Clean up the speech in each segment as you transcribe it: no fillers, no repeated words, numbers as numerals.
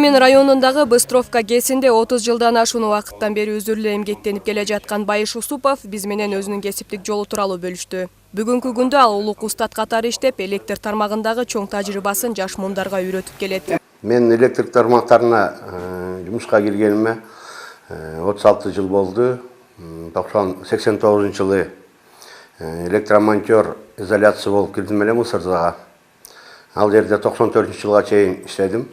Өскөмен районундагы Быстровка КЭСинде 30 жылдан ашуун убакыттан бери үзүрлүү эмгектенип келе жаткан Байыш Усупов биз менен өзүнүн кесиптик жолу тууралуу бөлүштү. Бүгүнкү күндө ал улук устат катары иштеп, электр тармагындагы чоң тажрыйбасын жаш муундарга үйрөтүп келет. Мен электр тармактарына жумушка киргениме 36 жыл болду. 89 жылы электромонтер изоляция болуп кирдим эле Мусорзага. Ал жерде 94 жылга чейин иштедим.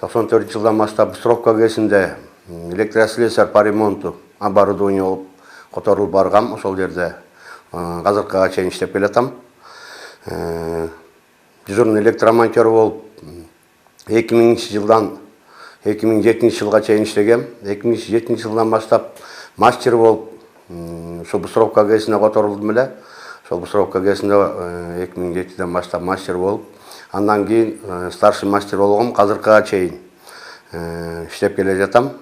94 жылдан баштап Быстровка КЭСинде электрослесарь по ремонту оборудование болуп которулуп баргам. Ошол жерде азыркыга чейин иштеп келатам. Дежурный электромонтер болуп 2000 жылдан 2007 жылга чейин иштегем. 2007 жылдан баштап мастер болуп ошо Быстровка КЭСине которулдум эле. Ошол Быстровка КЭСинде 2007-ден баштап мастер болуп, андан кийин старший мастер болгом. Азыркыга чейин иштеп келе жатам.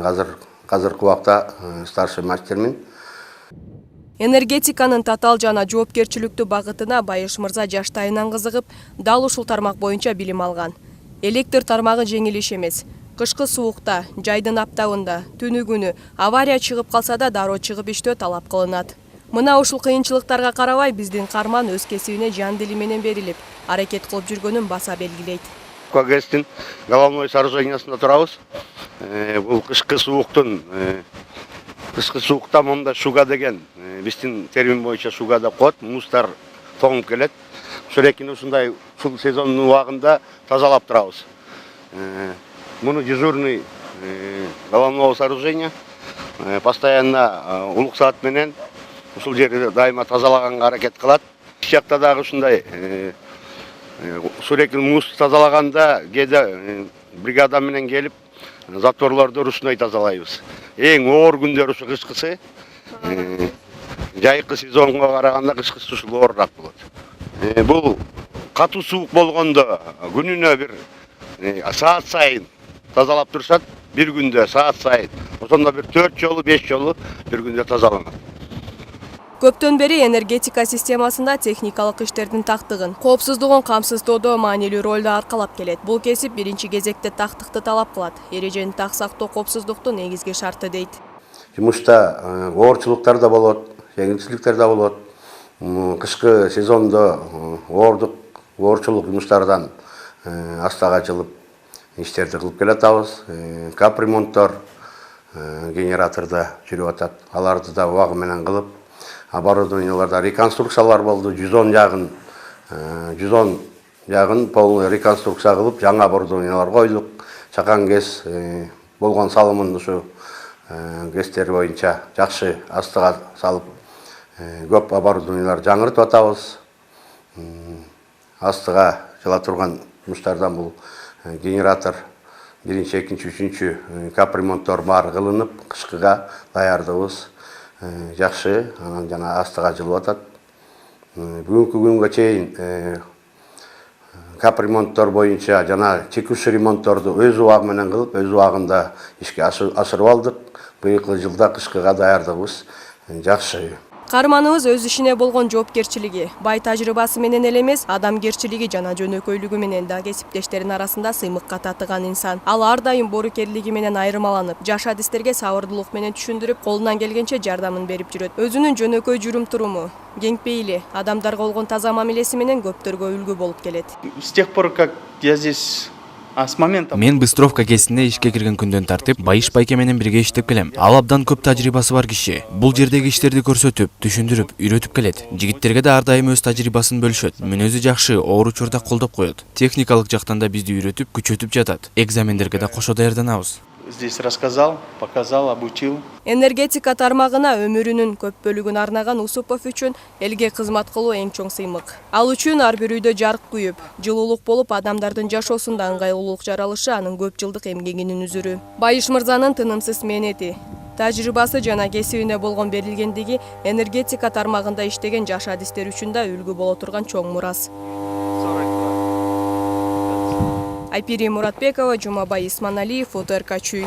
Азыркы убакта старший мастермин. Энергетиканын татаал жана жоопкерчиликтүү багытына Байыш мырза жаштайынан кызыгып, дал ушул тармак боюнча билим алган. Электр тармагы жеңил иш эмес. Кышкы суукта, жайдын аптабында, түнү күнү авария чыгып калса да дароо чыгып иштөө талап кылынат. Мына ушул кыйынчылыктарга карабай биздин карман өз кесибине жан дили менен берилип, аракет кылып жүргөнүн баса белгилейт. КЭСтин головной сооружениясында турабыз. Бул кышкы суукта монда шуга деген биздин термин боюнча шуга деп коет, муздар тоңуп келет. Ошол ушундай ушул сезондун убагында тазалап турабыз. Муну дежурный головного сооружения постоянно улук саат менен ушул жерди дайыма тазалаганга аракет кылат. Иш жакта дагы ушундай сүрөкүн муз тазалаганда кээде бригада менен келип затворлорду ручной тазалайбыз. Эң оор күндөр ушу кышкысы. Жайкы сезонго караганда кышкысы ушул оорураак болот. Бул катуу суук болгондо күнүнө бир саат сайын тазалап турушат. Bir günde saat sayın. Ошондо бир 4 жолу 5 жолу bir günde тазаланат. Көптөн бери энергетика системасында техникалык иштердин тактыгын, коопсуздугун камсыздоодо маанилүү ролду аркалап келет. Бул кесип биринчи кезекте тактыкты талап кылат. Эрежени так сактоо коопсуздуктун негизги шарты дейт. Жумушта оорчулуктар да болот, жеңилчиликтер да болот. Кышкы сезондо оорчулук жумуштардан астага жылып иштерди кылып келатабыз. Капремонттор генераторда жүрүп атат. Аларды да убагы менен кылып, оборудованияларда реконструкциялар болду. 110 жагын полный реконструкция кылып, жаңа оборудованиялар койдук. Чакан КЭС болгон салымын ушу КЭСтер боюнча жакшы астыга салып, көп оборудованиялар жаңыртып атабыз. Астыга жыла турган жумуштардан бул генератор биринчи, экинчи, үчүнчү капремонттор баары кылынып, кышкыга даярдыгыбыз жакшы, анан жана астыга жылып атат. Бүгүнкү күнгө чейин капремонттор боюнча жана текущий ремонтторду өз убагы менен кылып, өз убагында ишке ашырып алдык. Быйылкы жылда кышкыга даярдыгыбыз жакшы. Карманыбыз өз ишине болгон жоопкерчилиги, бай тажрыйбасы менен эле эмес, адамгерчилиги жана жөнөкөйлүгү менен да кесиптештерин арасында сыймыкка татыган инсан. Ал ар дайым боорукерлиги менен айырмаланып, жаш адистерге сабырдуулук менен түшүндүрүп, колунан келгенче жардамын берип жүрөт. Өзүнүн жөнөкөй жүрүм-туруму, кең пейили, адамдарга болгон таза мамилеси менен көптөргө үлгү болуп келет. С тех пор, как я здесь Мен Быстровка КЭСинде ишке кирген күндөн тартып, Байыш байке менен бирге иштеп келем. Ал абдан көп тажрыйбасы бар киши. Бул жердеги иштерди көрсөтүп, түшүндүрүп, үйрөтүп келет. Жигиттерге да ар дайым өз тажрыйбасын бөлүшөт. Мүнөзү жакшы, оор учурда колдоп коет. Техникалык жактан да бизди үйрөтүп, күчөтүп жатат. Экзамендерге да кошо даярданабыз. Здесь рассказал, показал, обучил. Энергетика тармагына өмүрүнүн көп бөлүгүн арнаган Усупов үчүн элге кызмат кылуу эң чоң сыймык. Ал үчүн ар бир үйдө жарык күйүп, жылуулук болуп, адамдардын жашоосунда ыңгайлуулук жаралышы анын көп жылдык эмгегинин үзүрү. Байыш мырзанын тынымсыз мээнети, тажрыйбасы жана кесибине болгон берилгендиги энергетика тармагында иштеген жаш адистер үчүн да үлгү боло турган чоң мурас. Айпири Муратбекова, Жумабай Исманалиев, Фото РК Чүй.